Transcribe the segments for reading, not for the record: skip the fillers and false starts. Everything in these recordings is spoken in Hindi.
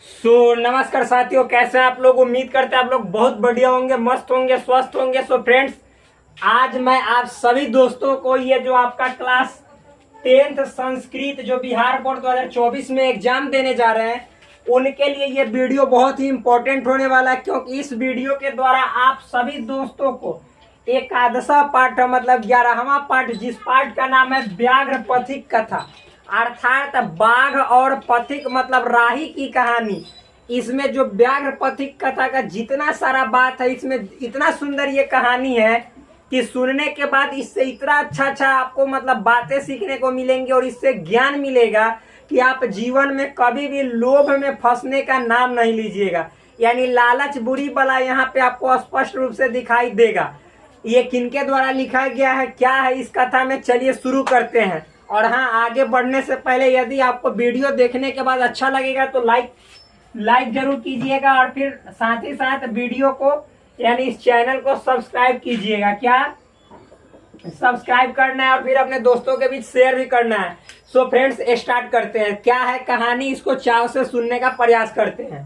नमस्कार साथियों, कैसे हैं आप लोग। उम्मीद करते हैं आप लोग बहुत बढ़िया होंगे, मस्त होंगे, स्वस्थ होंगे। फ्रेंड्स, आज मैं आप सभी दोस्तों को ये जो आपका क्लास 10th संस्कृत जो बिहार बोर्ड 2024 में एग्जाम देने जा रहे हैं, उनके लिए ये वीडियो बहुत ही इंपॉर्टेंट होने वाला है, क्योंकि इस वीडियो के द्वारा आप सभी दोस्तों को एकादशा पाठ मतलब 11वां पाठ, जिस पाठ का नाम है व्याघ्र पथिक कथा, अर्थात बाघ और पथिक मतलब राही की कहानी। इसमें जो व्याघ्र पथिक कथा का जितना सारा बात है, इसमें इतना सुंदर ये कहानी है कि सुनने के बाद इससे इतना अच्छा आपको मतलब बातें सीखने को मिलेंगी और इससे ज्ञान मिलेगा कि आप जीवन में कभी भी लोभ में फंसने का नाम नहीं लीजिएगा। यानी लालच बुरी बला यहाँ पे आपको स्पष्ट रूप से दिखाई देगा। ये किनके द्वारा लिखा गया है, क्या है इस कथा में, चलिए शुरू करते हैं। और हाँ, आगे बढ़ने से पहले यदि आपको वीडियो देखने के बाद अच्छा लगेगा तो लाइक जरूर कीजिएगा, और फिर साथ ही साथ वीडियो को यानी इस चैनल को सब्सक्राइब कीजिएगा। क्या सब्सक्राइब करना है और फिर अपने दोस्तों के बीच शेयर भी करना है। फ्रेंड्स, स्टार्ट करते हैं। क्या है कहानी, इसको चाव से सुनने का प्रयास करते हैं।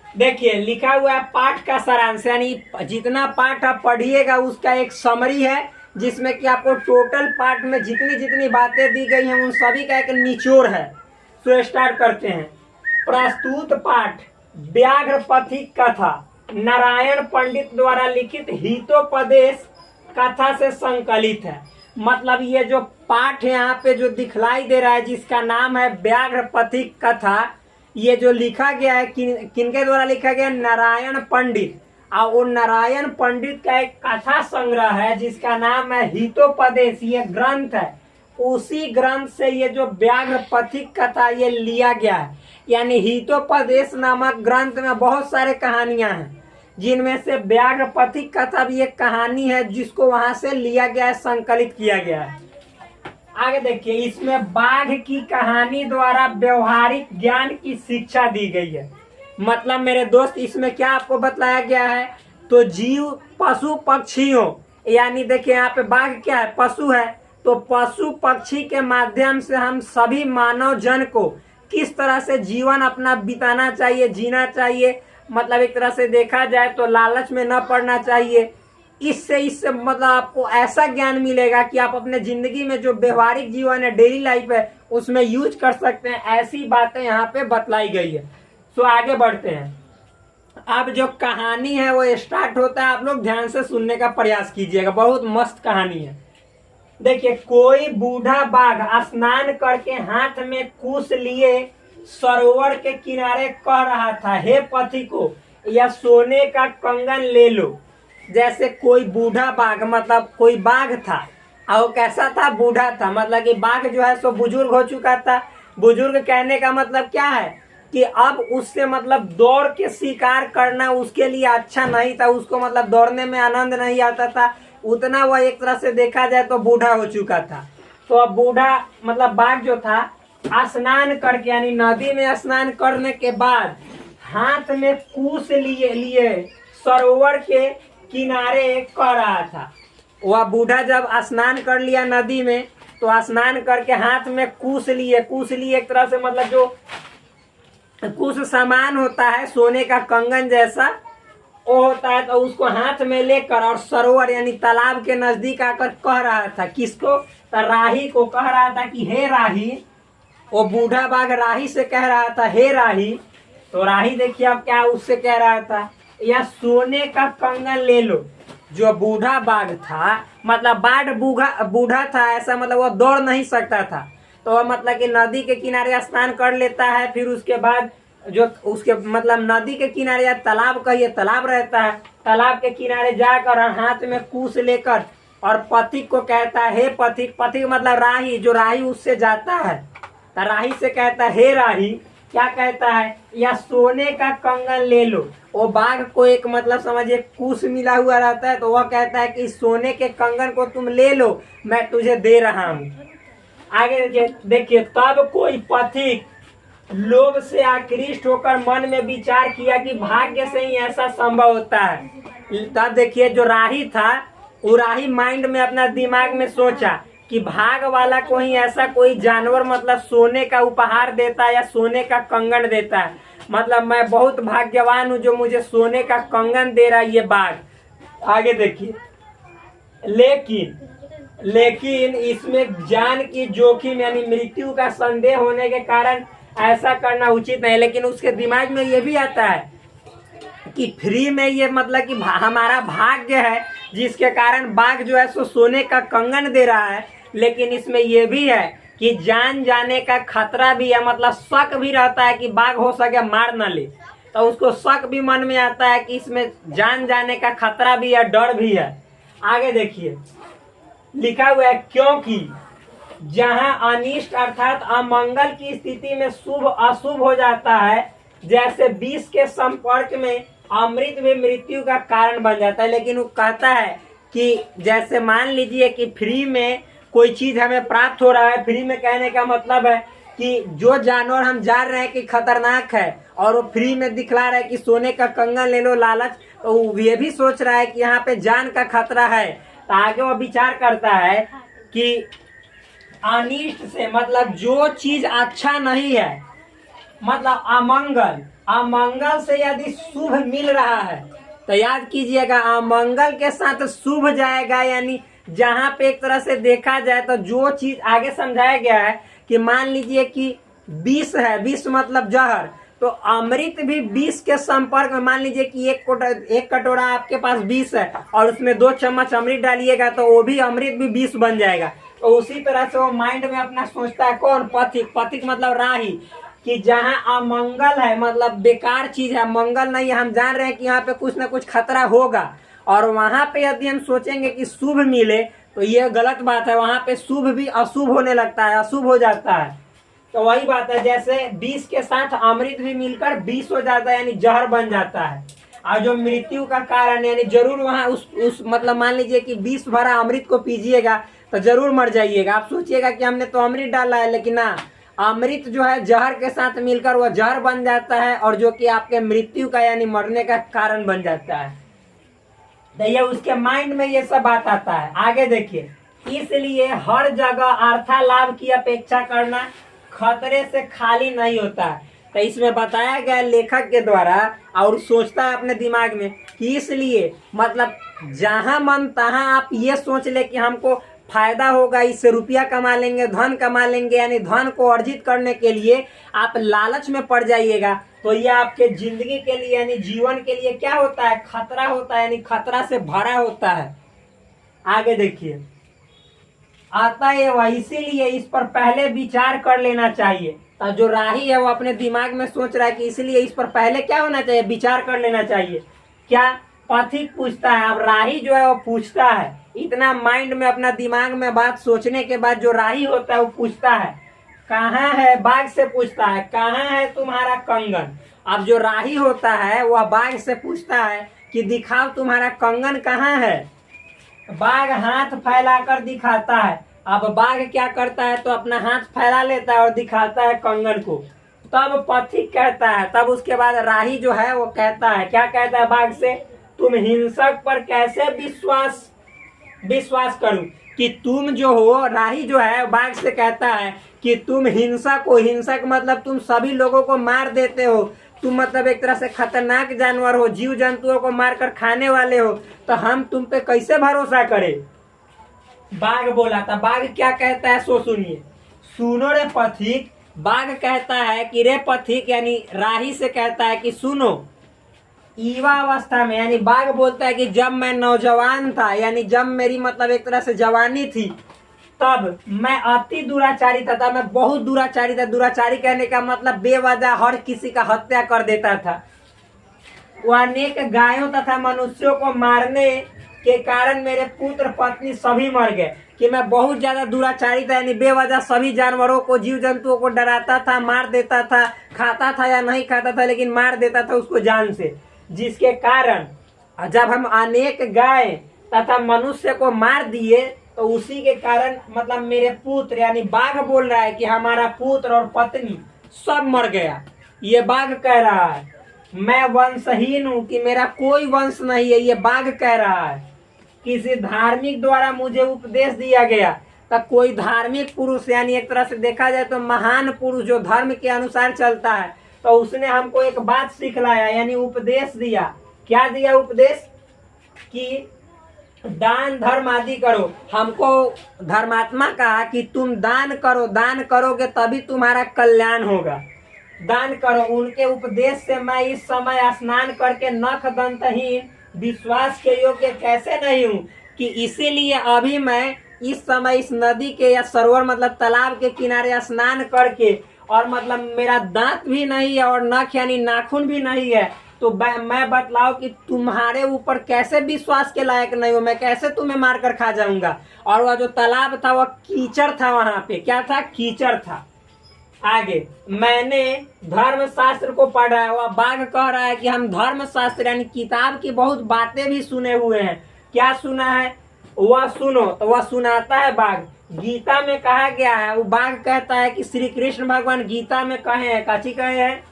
देखिए, लिखा हुआ है पाठ का सारांश, यानी जितना पाठ आप पढ़िएगा उसका एक समरी है, जिसमें कि आपको टोटल पाठ में जितनी जितनी बातें दी गई हैं उन सभी का एक निचोड़ है। स्टार्ट करते हैं। प्रस्तुत पाठ व्याघ्र पथिक कथा नारायण पंडित द्वारा लिखित हितोपदेश कथा से संकलित है। मतलब ये जो पाठ है यहाँ पे जो दिखलाई दे रहा है, जिसका नाम है व्याघ्र पथिक कथा, ये जो लिखा गया है किनके द्वारा लिखा गया है, नारायण पंडित। और वो नारायण पंडित का एक कथा संग्रह है जिसका नाम है हितोपदेश, ये ग्रंथ है। उसी ग्रंथ से ये जो व्याघ्र पथिक कथा ये लिया गया है। यानी हितोपदेश नामक ग्रंथ में बहुत सारे कहानियां हैं, जिनमें से व्याघ्र पथिक कथा भी एक कहानी है, जिसको वहां से लिया गया है, संकलित किया गया है। आगे देखिए, इसमें बाघ की कहानी द्वारा व्यवहारिक ज्ञान की शिक्षा दी गई है। मतलब मेरे दोस्त, इसमें क्या आपको बताया गया है, तो जीव पशु पक्षियों, यानी देखिए यहाँ पे बाघ क्या है, पशु है, तो पशु पक्षी के माध्यम से हम सभी मानव जन को किस तरह से जीवन अपना बिताना चाहिए, जीना चाहिए। मतलब एक तरह से देखा जाए तो लालच में न पड़ना चाहिए। इससे मतलब आपको ऐसा ज्ञान मिलेगा कि आप अपने जिंदगी में जो व्यवहारिक जीवन है, डेली लाइफ है, उसमें यूज कर सकते हैं। ऐसी बातें यहाँ पे बतलाई गई है। आगे बढ़ते हैं। अब जो कहानी है वो स्टार्ट होता है, आप लोग ध्यान से सुनने का प्रयास कीजिएगा, बहुत मस्त कहानी है। देखिए, कोई बूढ़ा बाघ स्नान करके हाथ में कुश लिए सरोवर के किनारे कह रहा था, हे पथिको, यह सोने का कंगन ले लो। जैसे कोई बूढ़ा बाघ, मतलब कोई बाघ था, और कैसा था, बूढ़ा था। मतलब कि बाघ जो है सो बुजुर्ग हो चुका था। बुजुर्ग कहने का मतलब क्या है कि अब उससे मतलब दौड़ के शिकार करना उसके लिए अच्छा नहीं था, उसको मतलब दौड़ने में आनंद नहीं आता था उतना। वह एक तरह से देखा जाए तो बूढ़ा हो चुका था। तो अब बूढ़ा मतलब बाघ जो था, स्नान करके यानी नदी में स्नान करने के बाद हाथ में कुश लिए सरोवर के किनारे कह रहा था। वह बूढ़ा जब स्नान कर लिया नदी में, तो स्नान करके हाथ में कुश लिए एक तरह से मतलब जो कुछ सामान होता है सोने का कंगन जैसा, वो होता है, तो उसको हाथ में लेकर और सरोवर यानी तालाब के नजदीक आकर कह रहा था। किसको, तो राही को कह रहा था कि हे राही। वो बूढ़ा बाघ राही से कह रहा था, हे राही। तो राही देखिए अब क्या उससे कह रहा था, यह सोने का कंगन ले लो। जो बूढ़ा बाघ था, मतलब बाघ बूढ़ा था, ऐसा मतलब वो दौड़ नहीं सकता था, तो मतलब कि नदी के किनारे स्नान कर लेता है। फिर उसके बाद जो उसके मतलब नदी के किनारे या तालाब का ये तालाब रहता है, तालाब के किनारे जाकर हाथ में कुश लेकर और पथिक को कहता है, हे पथिक। पथिक मतलब राही, जो राही उससे जाता है, तो राही से कहता है, हे राही। क्या कहता है, या सोने का कंगन ले लो। वो बाघ को एक मतलब समझिए कुश मिला हुआ रहता है, तो वह कहता है कि सोने के कंगन को तुम ले लो, मैं तुझे दे रहा हूँ। आगे देखिए, तब कोई पथिक लोभ से आकृष्ट होकर मन में विचार किया कि भाग्य से ही ऐसा संभव होता है। तब देखिए, जो राही था, वो राही माइंड में अपना दिमाग में सोचा कि भाग वाला को ही ऐसा कोई जानवर मतलब सोने का उपहार देता है या सोने का कंगन देता है। मतलब मैं बहुत भाग्यवान हूँ जो मुझे सोने का कंगन दे रहा है ये बाघ। आगे देखिए, लेकिन इसमें जान की जोखिम यानी मृत्यु का संदेह होने के कारण ऐसा करना उचित नहीं। लेकिन उसके दिमाग में ये भी आता है कि फ्री में ये मतलब कि हमारा भाग्य है जिसके कारण बाघ जो है सो सोने का कंगन दे रहा है। लेकिन इसमें ये भी है कि जान जाने का खतरा भी है, मतलब शक भी रहता है कि बाघ हो सके मार न ले, तो उसको शक भी मन में आता है कि इसमें जान जाने का खतरा भी है, डर भी है। आगे देखिए, लिखा हुआ है क्योंकि जहां अनिष्ट अर्थात अमंगल की स्थिति में शुभ अशुभ हो जाता है, जैसे विष के संपर्क में अमृत भी मृत्यु का कारण बन जाता है। लेकिन वो कहता है कि जैसे मान लीजिए कि फ्री में कोई चीज हमें प्राप्त हो रहा है, फ्री में कहने का मतलब है कि जो जानवर हम जान रहे हैं कि खतरनाक है और वो फ्री में दिखला रहा है कि सोने का कंगन ले लो लालच, तो ये भी सोच रहा है कि यहाँ पे जान का खतरा है। तो आगे वो विचार करता है कि अनिष्ट से मतलब जो चीज अच्छा नहीं है, मतलब अमंगल से यदि शुभ मिल रहा है तो याद कीजिएगा अमंगल के साथ शुभ जाएगा। यानी जहां पे एक तरह से देखा जाए तो जो चीज आगे समझाया गया है कि मान लीजिए कि विष है, विष मतलब जहर, तो अमृत भी विष के संपर्क में, मान लीजिए कि एक कटोरा आपके पास विष है और उसमें 2 चम्मच अमृत डालिएगा तो वो भी अमृत भी विष बन जाएगा। तो उसी तरह से वो माइंड में अपना सोचता है कौन, पथिक मतलब राही, कि जहां अमंगल है मतलब बेकार चीज है, मंगल नहीं है, हम जान रहे हैं कि यहाँ पे कुछ ना कुछ खतरा होगा, और वहां पे यदि हम सोचेंगे कि शुभ मिले तो ये गलत बात है। वहां पे शुभ भी अशुभ होने लगता है, अशुभ हो जाता है। तो वही बात है, जैसे विष के साथ अमृत भी मिलकर विष हो जाता है यानी जहर बन जाता है। और जो मृत्यु का कारण यानी जरूर वहां उस मतलब मान लीजिए कि विष भरा अमृत को पीजिएगा तो जरूर मर जाइएगा। आप सोचिएगा कि हमने तो अमृत डाला है, लेकिन ना, अमृत जो है जहर के साथ मिलकर वह जहर बन जाता है और जो कि आपके मृत्यु का यानी मरने का कारण बन जाता है। तो ये उसके माइंड में ये सब बात आता है। आगे देखिए, इसलिए हर जगह अर्थालाभ की अपेक्षा करना खतरे से खाली नहीं होता है। तो इसमें बताया गया लेखक के द्वारा, और सोचता है अपने दिमाग में कि इसलिए मतलब जहां मन तहां आप ये सोच ले कि हमको फायदा होगा, इससे रुपया कमा लेंगे, धन कमा लेंगे, यानी धन को अर्जित करने के लिए आप लालच में पड़ जाइएगा तो ये आपके जिंदगी के लिए यानी जीवन के लिए क्या होता है, खतरा होता है, यानी खतरा से भरा होता है। आगे देखिए, अतएव इसीलिए इस पर पहले विचार कर लेना चाहिए। तो जो राही है वो अपने दिमाग में सोच रहा है कि इसलिए इस पर पहले क्या होना चाहिए, विचार कर लेना चाहिए। क्या पथिक पूछता है, अब राही जो है वो पूछता है, इतना माइंड में अपना दिमाग में बात सोचने के बाद जो राही होता है वो पूछता है कहाँ है, बाघ से पूछता है कहाँ है तुम्हारा कंगन। अब जो राही होता है वह बाघ से पूछता है कि दिखाओ तुम्हारा कंगन कहाँ है। बाघ हाथ फैलाकर दिखाता है। अब बाघ क्या करता है, तो अपना हाथ फैला लेता है और दिखाता है कंगन को। तब पथिक कहता है, तब उसके बाद राही जो है वो कहता है, क्या कहता है बाघ से, तुम हिंसक पर कैसे विश्वास करूं, कि तुम जो हो, राही जो है बाघ से कहता है कि तुम हिंसक हो। हिंसक मतलब तुम सभी लोगों को मार देते हो, तुम मतलब एक तरह से खतरनाक जानवर हो, जीव जंतुओं को मारकर खाने वाले हो, तो हम तुम पे कैसे भरोसा करें। बाघ बोला था, बाघ क्या कहता है सो सुनिए, सुनो रे पथिक। बाघ कहता है कि रे पथिक, यानी राही से कहता है कि सुनो, युवा अवस्था में, यानी बाघ बोलता है कि जब मैं नौजवान था, यानी जब मेरी मतलब एक तरह से जवानी थी, तब मैं अति दुराचारी था, मैं बहुत दुराचारी था। दुराचारी कहने का मतलब बेवजह हर किसी का हत्या कर देता था। वह अनेक गायों तथा मनुष्यों को मारने के कारण मेरे पुत्र पत्नी सभी मर गए, कि मैं बहुत ज्यादा दुराचारी था, यानी बेवजह सभी जानवरों को, जीव जंतुओं को डराता था, मार देता था, खाता था या नहीं खाता था लेकिन मार देता था उसको जान से, जिसके कारण जब हम अनेक गाय तथा मनुष्य को मार दिए तो उसी के कारण मतलब मेरे पुत्र, यानी बाघ बोल रहा है कि हमारा पुत्र और पत्नी सब मर गया। ये बाघ कह रहा है, मैं वंशहीन हूँ, कि मेरा कोई वंश नहीं है, ये बाघ कह रहा है। किसी धार्मिक द्वारा मुझे उपदेश दिया गया, तो कोई धार्मिक पुरुष यानी एक तरह से देखा जाए तो महान पुरुष जो धर्म के अनुसार चलता है, तो उसने हमको एक बात सिखलाया यानी उपदेश दिया। क्या दिया उपदेश? कि दान धर्म आदि करो। हमको धर्मात्मा कहा कि तुम दान करो, दान करोगे तभी तुम्हारा कल्याण होगा, दान करो। उनके उपदेश से मैं इस समय स्नान करके नख दंतहीन विश्वास के योग्य कैसे नहीं हूँ कि इसीलिए अभी मैं इस समय इस नदी के या सरोवर मतलब तालाब के किनारे स्नान करके, और मतलब मेरा दांत भी नहीं है और नख यानी नाखून भी नहीं है, तो मैं बतलाओ कि तुम्हारे ऊपर कैसे विश्वास के लायक नहीं हो, मैं कैसे तुम्हें मारकर खा जाऊंगा। और वह जो तालाब था वह कीचड़ था, वहां पे क्या था? कीचड़ था। आगे मैंने धर्म शास्त्र को पढ़ा है। वह बाघ कह रहा है कि हम धर्म शास्त्र यानी किताब की बहुत बातें भी सुने हुए हैं। क्या सुना है? वह सुनो। तो वह सुनाता है बाघ। गीता में कहा गया है, वो बाघ कहता है कि श्री कृष्ण भगवान गीता में कहे हैं, कथी कहे हैं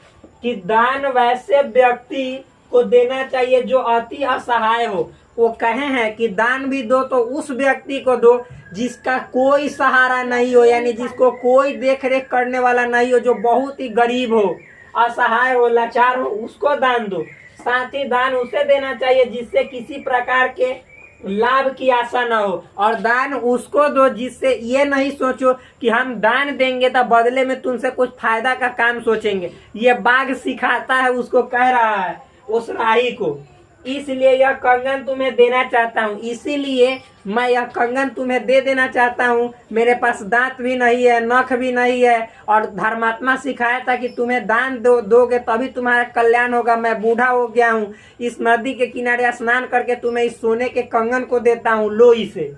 कि दान वैसे व्यक्ति को देना चाहिए जो अति असहाय हो। वो कहे हैं कि दान भी दो तो उस व्यक्ति को दो जिसका कोई सहारा नहीं हो, यानी जिसको कोई देख रेख करने वाला नहीं हो, जो बहुत ही गरीब हो, असहाय हो, लाचार हो, उसको दान दो। साथ ही दान उसे देना चाहिए जिससे किसी प्रकार के लाभ की आशा ना हो, और दान उसको दो जिससे ये नहीं सोचो कि हम दान देंगे तो बदले में तुमसे कुछ फायदा का काम सोचेंगे। ये बाघ सिखाता है, उसको कह रहा है उस राही को। इसलिए यह कंगन तुम्हें देना चाहता हूँ, इसीलिए मैं यह कंगन तुम्हें दे देना चाहता हूँ। मेरे पास दांत भी नहीं है, नख भी नहीं है, और धर्मात्मा सिखाया था कि तुम्हें दान दोगे तभी तुम्हारा कल्याण होगा। मैं बूढ़ा हो गया हूँ, इस नदी के किनारे स्नान करके तुम्हें इस सोने के कंगन को देता हूँ, लो इसे।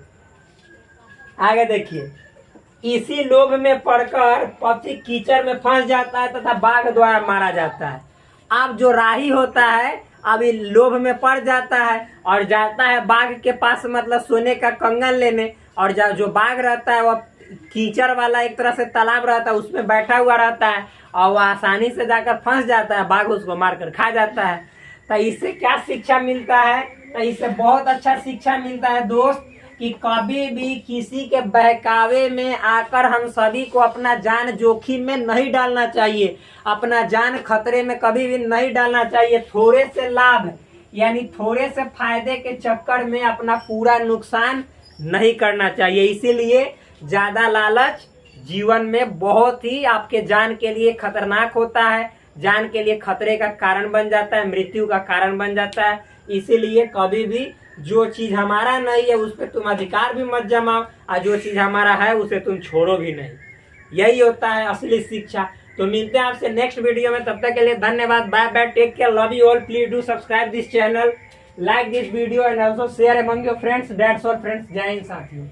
आगे देखिए, इसी लोभ में पड़कर पक्षी कीचड़ में फंस जाता है तथा बाघ द्वारा मारा जाता है। अब जो राही होता है अभी लोभ में पड़ जाता है और जाता है बाघ के पास मतलब सोने का कंगन लेने, और जो बाघ रहता है वह कीचड़ वाला एक तरह से तालाब रहता है, उसमें बैठा हुआ रहता है और वह आसानी से जाकर फंस जाता है, बाघ उसको मारकर खा जाता है। तो इससे क्या शिक्षा मिलता है? तो इससे बहुत अच्छा शिक्षा मिलता है दोस्त कि कभी भी किसी के बहकावे में आकर हम सभी को अपना जान जोखिम में नहीं डालना चाहिए, अपना जान खतरे में कभी भी नहीं डालना चाहिए। थोड़े से लाभ यानी थोड़े से फायदे के चक्कर में अपना पूरा नुकसान नहीं करना चाहिए। इसीलिए ज्यादा लालच जीवन में बहुत ही आपके जान के लिए खतरनाक होता है, जान के लिए खतरे का कारण बन जाता है, मृत्यु का कारण बन जाता है। इसीलिए कभी भी जो चीज हमारा नहीं है उस पर तुम अधिकार भी मत जमाओ, और जो चीज हमारा है उसे तुम छोड़ो भी नहीं। यही होता है असली शिक्षा। तो मिलते हैं आपसे नेक्स्ट वीडियो में, तब तक के लिए धन्यवाद, bye bye, take care, love you all, please do subscribe this channel, like this video and also share among your friends, that's all friends. Jai Hind साथियों।